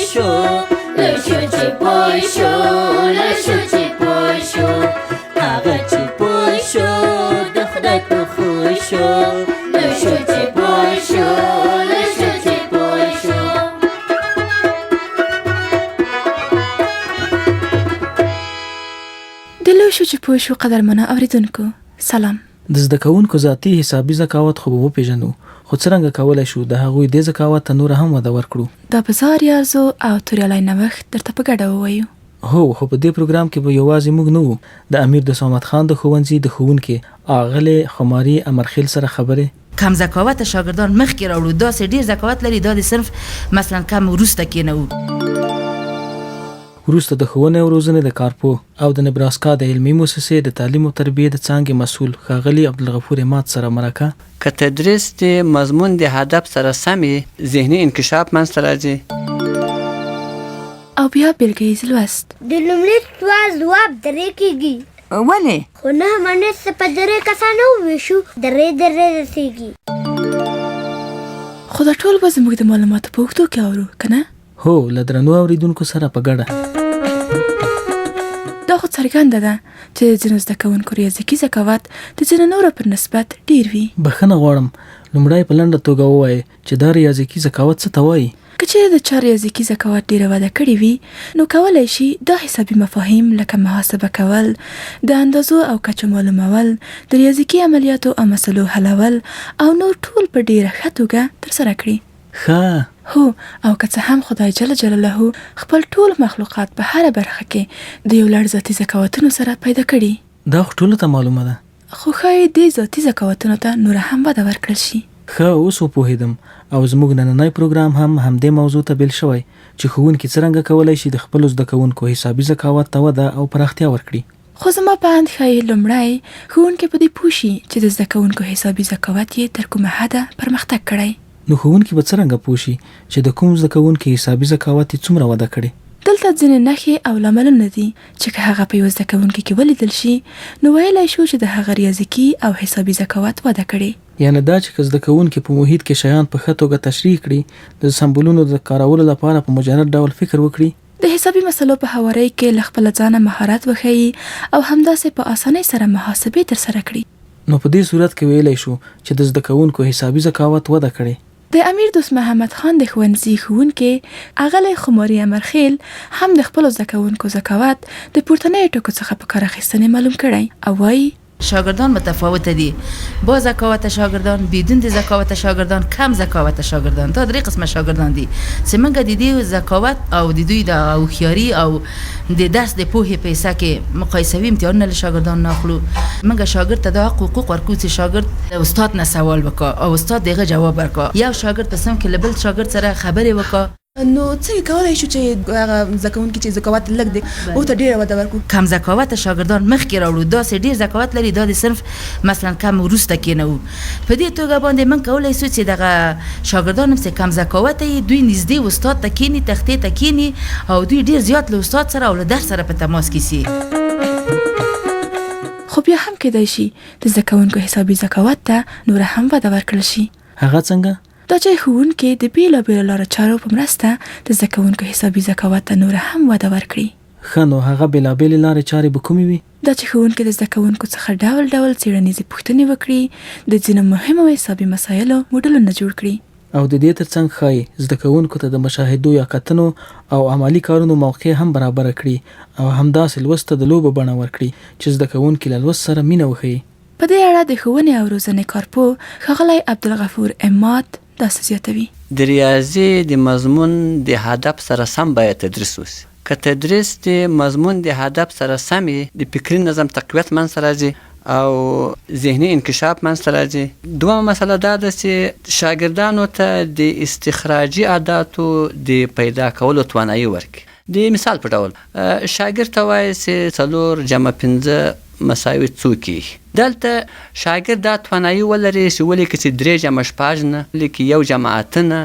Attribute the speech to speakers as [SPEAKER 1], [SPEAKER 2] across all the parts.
[SPEAKER 1] شو لشو چې پوه شو لشو چې پوه شو هغه چې پوه شو د خدای په خو شو لشو چې پوه شو لشو چې پوه شو.
[SPEAKER 2] د لشو چې پوه شو قدرمنه اوریدونکو سلام.
[SPEAKER 3] د زده کوونکو ذاتي حسابي ذکاوت خو به وپېژنو، خو څرنګه کولی شو د هغوی د ذکاوت ته نور هم وده ورکړو؟
[SPEAKER 2] دا به زه ارزو او توریالی نوښت درته په ګډه ووایو.
[SPEAKER 3] هو خو په دې پروګرام کې به یوازې موږ نه وو، د امیر د صمد خان د ښوونځي د ښوونکي اغلې خماري امرخیل سره خبرې.
[SPEAKER 4] کم ذکاوت شاګردان مخکې راوړو، داسې ډیر ذکاوت لري دا د صرف مثلا کم وروسته کېنوو.
[SPEAKER 3] وروسته د ښوونې او روزنې د کارپو او د نبراسکا د علمي مؤسسې د تعلیم او تربیې د څانګې مسؤل ښاغلي عبدالغفور اماد سره مرکه.
[SPEAKER 5] که تدریس د مضمون د هدف سره سمې، ذهني انکشاف منځته راځي.
[SPEAKER 2] او بیا بیلګیز لوست.
[SPEAKER 6] د لومړي سوال ځواب درې کېږي.
[SPEAKER 7] ولې؟
[SPEAKER 6] خو نه منې څه په درې کسانو وویشو درې رسېږي.
[SPEAKER 2] خو دا ټول به زموږ د معلوماتو په اوږدو کې اورو که نه؟
[SPEAKER 3] هو له درنو اوریدونکو سره په ګډه.
[SPEAKER 2] دا خو څرګنده ده چې د ځینو زده کوونکو ریاضیکي ذکاوت د ځینو نورو پر نسبت ډیر وي.
[SPEAKER 3] بخښنه غواړم، لومړی په لنډه توګه ووایې چې دا ریاضیکي ذکاوت څه ته وایي.
[SPEAKER 2] که چیرې د چا ریاضیکي ذکاوت ډیره وده کړې وي نو کولی شي دا حسابي مفاهیم لکه محاسبه کول، د اندازو او کچو معلومول، د ریاضیکي عملیاتو او مسلو حلول او نور ټول په ډیره ښه توګه ترسره کړي.
[SPEAKER 3] ښه.
[SPEAKER 2] هو او که څه هم خدای جل جلاله خپل ټول مخلوقات په هره برخه کې د یو لړ ذاتي ذکاوتونو سره پیدا کړي.
[SPEAKER 3] دا خو ټولو ته معلومه ده،
[SPEAKER 2] خو ښایي دې ذاتي ذکاوتونو ته نوره هم وده ورکړل شي.
[SPEAKER 3] ښه اوس وپوهېدم، او زموږ نننی پروګرام هم همدې موضوع ته بیل شوی چې ښوونکي څرنګه کولی شي د خپلو زده کوونکو حسابي ذکاوت ته وده او پراختیا ورکړي.
[SPEAKER 2] خو زما په اند ښایي لومړی ښوونکي په دې پوه شي چې د زده کوونکو حسابي ذکاوت یې تر کومه حده پرمختګ کړی.
[SPEAKER 3] نو ښوونکي به څرنګه پوه شي چې د کوم زده کوونکي حسابي ذکاوت یې څومره وده کړې؟
[SPEAKER 2] دلته ځینې نښې او لاملونه دي چې که هغه په یو زده کوونکي کې ولیدل شي نو ویلی شو چې د هغه ریاضیکي او حسابي ذکاوت وده کړې.
[SPEAKER 3] یعنې دا چې که زده کوونکي په محیط کې شیان په ښه توګه تشریح کړي، د سمبولونو د کارولو لپاره په مجرد ډول فکر وکړي،
[SPEAKER 2] د حسابي مسلو په هوارۍ کې له خپله ځانه مهارت وښیي او همداسې په اسانۍ سره محاسبې ترسره کړي،
[SPEAKER 3] نو په دې صورت کې ویلی شو چې د زده کوونکو حسابي ذکاوت وده کړې.
[SPEAKER 2] د امیر دوست محمد خان د ښوونځي ښوونکي اغلی خماري امرخیل هم د خپلو زده کوونکو ذکاوت د پورتنیو ټکو څخه په کار اخیستنې معلوم کړی او وایي
[SPEAKER 4] شاگردان متفاوته دي، با ذکاوت شاگردان، بدون د ذکاوت شاگردان، کم ذکاوت شاگردان. دا درې قسمه شاگردان دي چې موږ د دې ذکاوت او د دوی د هوښیاري او د درس د پوهې په حصه کې مقایسوي امتحانونه له شاګردان ناخلو. موږ شاګرد ته دا حقوق ورکوو چې شاګرد استاد نه سوال وکړه او استاد دغه جواب ورکړه. یو شاګرد په صنف کې له بل شاګرد سره خبرې وکړه.
[SPEAKER 7] نو څنګه کولی شو چې هغه زده کوونکي چې ذکاوت لږ دی ورته ډېره وده ورکړو؟
[SPEAKER 4] کم ذکاوت شاګردان مخکې راوړو، داسې ډېر ذکاوت لري دا د صرف مثلا کم وروسته کېنوو. په دې توګه باندې موږ کولی شو چې دغه شاګردان هم چې کم ذکاوت یې دوی نږدې استاد ته کښېني، تختې ته کښېني او دوی ډېر زیات له استاد سره او له درس سره په تماس کې سي.
[SPEAKER 2] خو بیا هم کېدای شي د زده کوونکو حسابي ذکاوت ته نوره هم وده ورکړل شي.
[SPEAKER 3] هغه څنګه؟
[SPEAKER 2] دا چې ښوونکي د بیلابیلو لارو چارو په مرسته د زده کوونکو حسابي ذکاوت ته نوره هم وده ورکړي.
[SPEAKER 3] ښه، نو هغه بیلابیلې لارې چارې به کومې وي؟
[SPEAKER 2] دا چې ښوونکي د زده کوونکو څخه ډول ډول څېړنیزې پوښتنې وکړي، د ځینو مهمو حسابي مسایلو موډلونه جوړ کړي
[SPEAKER 3] او د دې ترڅنګ ښایي زده کوونکو ته د مشاهدو یا کتنو او عملي کارونو موقع هم برابره کړي او همداسې لوست ته د لوبو بڼه ورکړي چې زده کوونکي له لوست سره مینه وښیي.
[SPEAKER 2] په دې اړه د ښوونې او روزنې کارپو ښاغلی عبدالغفور اماد داسې زیاتوي:
[SPEAKER 5] د ریاضي د مضمون د هدف سره سم باید تدریس وشي. که تدریس د مضمون د هدف سره سم وي، د فکري نظم تقویت منځته راځي او ذهني انکشاف منځته راځي. دومره مسله دا ده چې شاګردانو ته د استخراجي عاداتو د پیدا کولو توانایي ورکړي. د مثال په ډول شاګرد ته وایي چې 4 جمع 5 مساوي څو کېږي. دلته شاګرد دا توانایي ولري چې ولیکي چې 3 جمع 6 نه، لیکي 1 جمع 8 نه.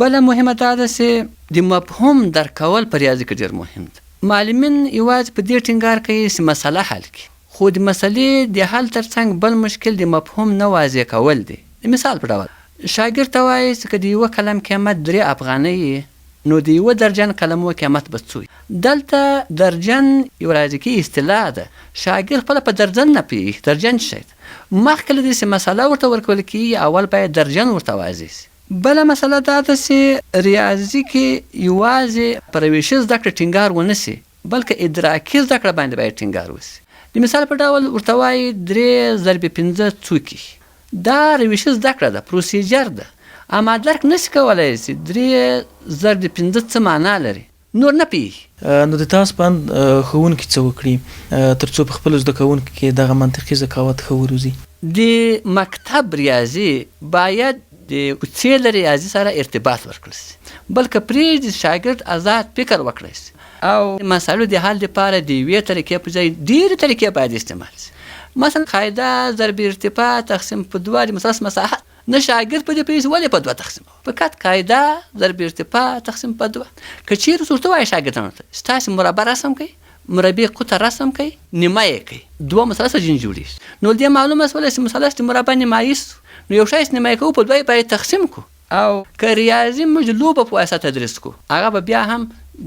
[SPEAKER 5] بله مهمه دا ده چې د مفهوم درک کول په ریاضي کې ډېر مهم ده. معلمین یوازې په دې ټینګار کوي چې مسله حل کړي، خو د مسلې د حل ترڅنګ بل مشکل د مفهوم نه واضح کول دی. د مثال په ډول شاګرد ته وایي چې که د یوه قلم قیمت 3 افغانۍ نو د یوه درجن کلمو قیمت به څو وي. دلته درجن یو ریاضیکي اصطلاح ده. شاګرد خپله په درجن نه پوهېږي درجن څه شی ده. مخکې له دې چې مسله ورته ورکول کېږي اول باید درجن ورته واضح شي. بله مسله دا ده چې ریاضي کې یوازې په روشي زده کړه ټینګار ونه سي بلکې ادراکي زده کړه باندې باید ټینګار وسي. د مثال په ډول ورته وایي 3 × 5 څو کېږي. دا روشي زده کړه ده، پروسیجر ده، اما درک نشي کولی چې 3 × 5 څه معنا لري، نور نه پوهېږي.
[SPEAKER 3] نو د تاسو په اند ښوونکي څه وکړي تر څو په خپلو زده کوونکو کې دغه منطقي ذکاوت ښه وروزي؟
[SPEAKER 5] د مکتب ریاضي باید د کوڅې له ریاضي سره ارتباط ورکړل شي، بلکې پرېږدي شاګرد آزاد فکر وکړی شي او مسایلو د حل لپاره د یوې طریقې په ځای ډېرې طریقې باید استعمال شي. مثلا قاعده ضرب ارتفاع تقسیم په 2 د مثلث مساحت، نه شاګرد په دې پوهېږي ولې په 2 تقسیموو، فقط قاعده ضرب ارتفاع تقسیم په 2. که چېرې ورته وایي شاګردانو ته ستاسې مربع رسم کوي، مربع قطر رسم کوي، نیمه یې کوي، 2 مثلث جین جوړېږي. نو دې معلومه شوله چې مثلث د مربع نیمایي شو، نو یو شی نیمه یې کوو په 2 باید تقسیم کو. او که ریاضي موږ لوبه په واسطه تدریس کو هغه به بیا هم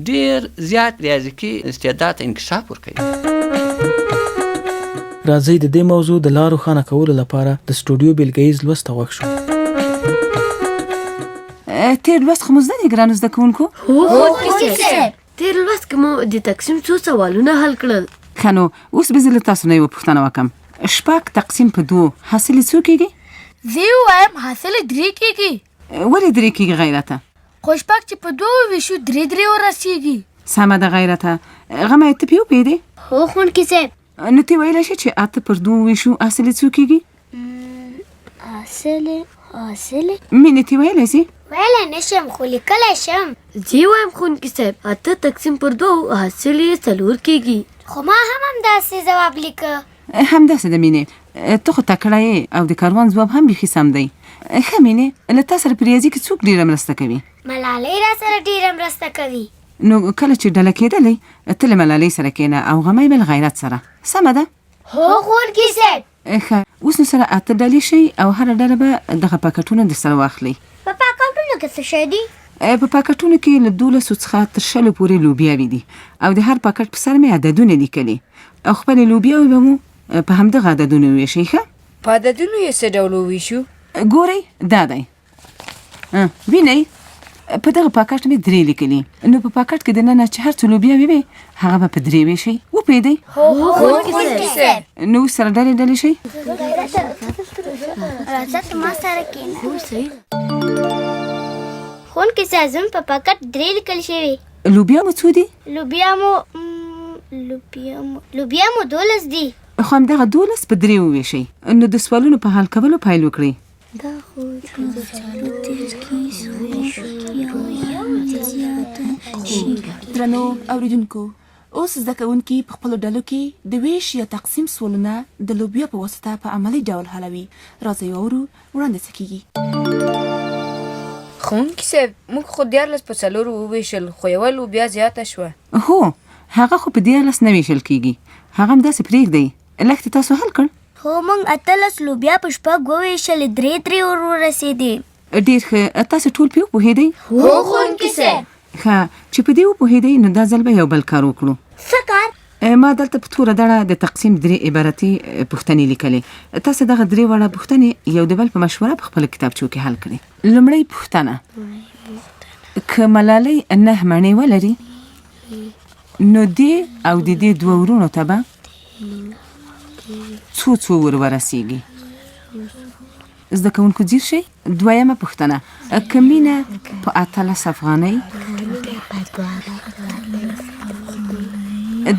[SPEAKER 5] ډېر زیات ریاضیکي استعداد ته انکشاف ورکوي.
[SPEAKER 3] راځئ د دې موضوع د لا روښانه کولو لپاره د سټوډیو بیلګیز لوست ته غوږ شو.
[SPEAKER 8] تېر لوست خو مو زده دي ګرانو زده کوونکو؟
[SPEAKER 9] تېر لوست کې مو د تقسیم څو سوالونه حل کړل.
[SPEAKER 8] ښه نو اوس به زه له تاسو نه یوه پوښتنه وکړم. 6 تقسیم په 2 حاصل یې څو کېږي؟
[SPEAKER 10] زه وایم حاصل 3 کېږي.
[SPEAKER 8] ولې 3 کېږي غیرته؟
[SPEAKER 10] خو 6 چې په 2 وویشو 3 ورسېږي.
[SPEAKER 8] سمه ده غیرته. غمه ته پې وپوهېدې؟
[SPEAKER 6] هو ښوونکي صاحب.
[SPEAKER 8] نو ته ویلی شې چې 8 پر 2 وویشو حاصل یې څو کېږي؟
[SPEAKER 6] حاصل
[SPEAKER 8] مینې ته ویلی سې؟
[SPEAKER 6] ویلی نه شم خو لیکلی شم.
[SPEAKER 9] زه وایم ښوونکي صاحب 8 تقسیم پر 2 حاصل یې 4 کېږي.
[SPEAKER 6] خو ما هم همداسې ځواب لیکه.
[SPEAKER 8] همداسې ده مینې، ته خو تکړه یې او د کاروان ځواب هم بیخي سم دی. ښه مینې، له تا سره په ریاضي کې څوک ډېره مرسته کوي؟
[SPEAKER 6] ملالۍ را سره ډېره مرسته کوي.
[SPEAKER 8] نو کله چې ډله کېدلی ته له ملالۍ سره کېنه او غمی به له غیرت سره. سمه ده؟
[SPEAKER 6] هو ښوونکي صاحب.
[SPEAKER 8] ښه اوس نو سره 8 ډلې شئ او هره ډله به دغه پاکټونه د سره واخلئ.
[SPEAKER 6] په پاکټونو کې څه شی دي؟
[SPEAKER 8] په پاکټونو کې له 12 څخه تر 20 پورې لوبیاوې دي او د هر پاکټ په سر مې عددونه لیکلي او خپلې لوبیاوې به مو په همدغه عددونو وویشئ. ښه
[SPEAKER 11] په عددونو یې څه ډول وویشو؟
[SPEAKER 8] ګورئ دا دی، وینئ په دغه پاکټ مې 3 لیکلي، نو په پاکټ کې دننه چې هر څه لوبیاوې وي هغه به په 3 ویشئ. وپوهېدئ؟
[SPEAKER 6] هو ښوونکي صاحب.
[SPEAKER 8] نو اوس سره ډلې شئ.
[SPEAKER 6] راځه ته ما سره کېنه. ښوونکي صاحب زموږ په پاکټ 3 لیکل شوي.
[SPEAKER 8] لوبیا مو څو دي؟
[SPEAKER 6] لوبیا مو 12 دي.
[SPEAKER 8] خو همدغه 12 په 3 وویشئ. نو د سوالونو په حل کولو پیل وکړئ.
[SPEAKER 6] دا خو
[SPEAKER 2] درنو اوریدونکو، اوس زده کوونکي په خپلو ډلو کې د ویش یا تقسیم سوالونه د لوبیا په واسطه په عملي ډول حلوي. راځئ واورو وړاندې څه کېږي.
[SPEAKER 11] ښوونکي صاحب موږ خو 14 په 4 وویشل خو یوه لوبیا زیاته شوه.
[SPEAKER 8] هو هغه خو په 14 نه ویشل کېږي، هغه همداسې پرېږدئ. لږ تاسو حل کړ؟
[SPEAKER 6] هو موږ 18 لوبیا په 6 وویشلې 3 ورسېدې.
[SPEAKER 8] ډېر ښه، تاسو ټول پې وپوهېدئ؟
[SPEAKER 6] هو ښوونکي صاحب.
[SPEAKER 8] ښه چې په دې وپوهېدئ نو دا ځل به یو بل کار وکړو.
[SPEAKER 6] څه کار؟
[SPEAKER 8] ما دلته په توره دړه د تقسیم 3 عبارتي پوښتنې لیکلې. تاسو دغه 3 وړه پوښتنې یو د بل په مشوره په خپله کتابچو کې حل کړئ. لومړۍ پوښتنه، که ملالۍ 9 مڼې ولري نو دې او د دې 2 ورونو ته به څو ورسیږي؟ زده کوونکو ځیر شئ. دویمه پوښتنه، که مینه په 18 افغانۍ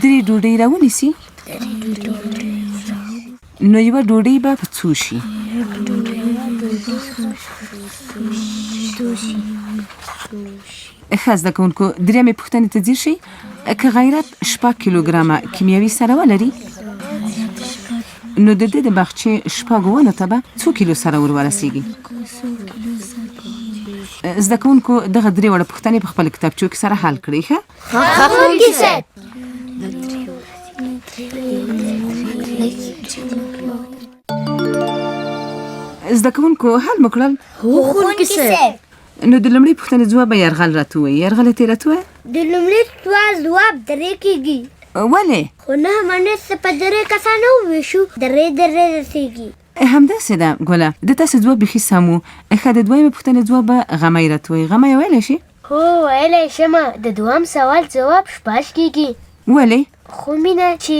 [SPEAKER 8] 3 ډوډۍ راونیسي نو یوه ډوډۍ به په څو شي؟ ښه زده کوونکو، درېیمې پوښتنې ته ځیر شئ. که غیرت 6 کیلوګرامه کیمیاوي سره ولري نو د دې د باغچې 6 ونو ته به څو کیلو سره ورسیږي؟ زده کوونکو دغه 3 وړه پوښتنې په خپل کتابچو کې سره حل کړئ. ښه
[SPEAKER 6] ښوونکي صاحب.
[SPEAKER 8] زده کوونکو حل مو کړل؟
[SPEAKER 6] هو ښوونکي صاحب.
[SPEAKER 8] نو د لومړۍ پوښتنې ځواب به یرغل راته ووایي. یرغل یې راته ووایه.
[SPEAKER 6] د لومړي سوال ځواب درې کېږي.
[SPEAKER 8] ولې؟
[SPEAKER 6] خو 9 په 3 کسانو وویشو 3 رسېږي.
[SPEAKER 8] همداسې ده ګله، د تاسې ځواب بیخي سم و. ښه، د دویمې پوښتنې ځواب به غمی راته وایي. غمی ویلی شي؟
[SPEAKER 9] هو ویلی شمه. د دوهم سوال ځواب شپږ کېږي.
[SPEAKER 8] ولې؟
[SPEAKER 9] خو مینه چې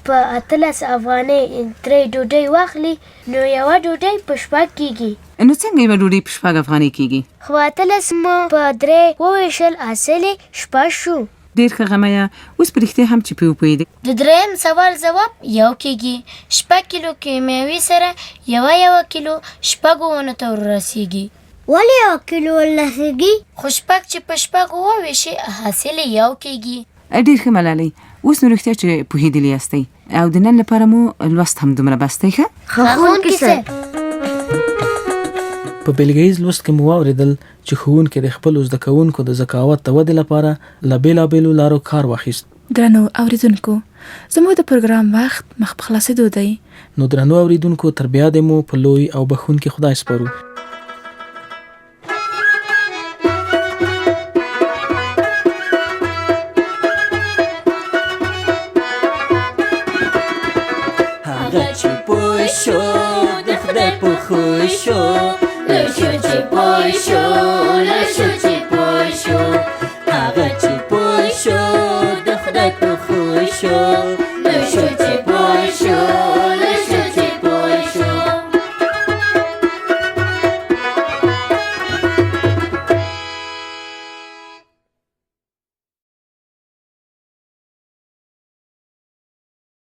[SPEAKER 9] په 18 افغانۍ ترې ډوډۍ واخلي نو یوه ډوډۍ په شپږ کېږي.
[SPEAKER 8] نو څنګه یوه ډوډۍ په 6 افغانۍ کېږي؟
[SPEAKER 9] خو 18 مو په 3 وویشل حاصل یې 6 شو.
[SPEAKER 8] ډېر ښه غمیه. اوس په رښتیا هم چې پې وپوهېدې.
[SPEAKER 10] د درېیم سوال ځواب 1 کېږي. 6 کیلو کیمیاوي سره یوه کیلو 6 ونو ته ورسېږي.
[SPEAKER 6] ولې 1 کیلو ورسېږي؟
[SPEAKER 10] خو 6 چې په 6 وویشي حاصل یې 1 کېږي.
[SPEAKER 8] ډېر ښه ملالۍ. اوس نو رښتیا چې پوهېدلي یاستئ او د نن لپاره مو لوست هم دومره بس دی. ښه
[SPEAKER 9] ښوونکي صاحب،
[SPEAKER 3] په بیلګیز لوست کې مو واورېدل چې ښوونکي د خپلو زده کوونکو د ذکاوت د ودې لپاره له بېلابېلو لارو کار واخیست.
[SPEAKER 2] درنو اوریدونکو، زموږ د پروګرام وخت مخ په خلاصېدو دی.
[SPEAKER 3] نو درنو اوریدونکو، تر بیا دې مو په لوی او بخښونکي خدای سپارو.
[SPEAKER 1] هغه چې پوه شو د خدای په خوښ شو، نو شو چې پوه شو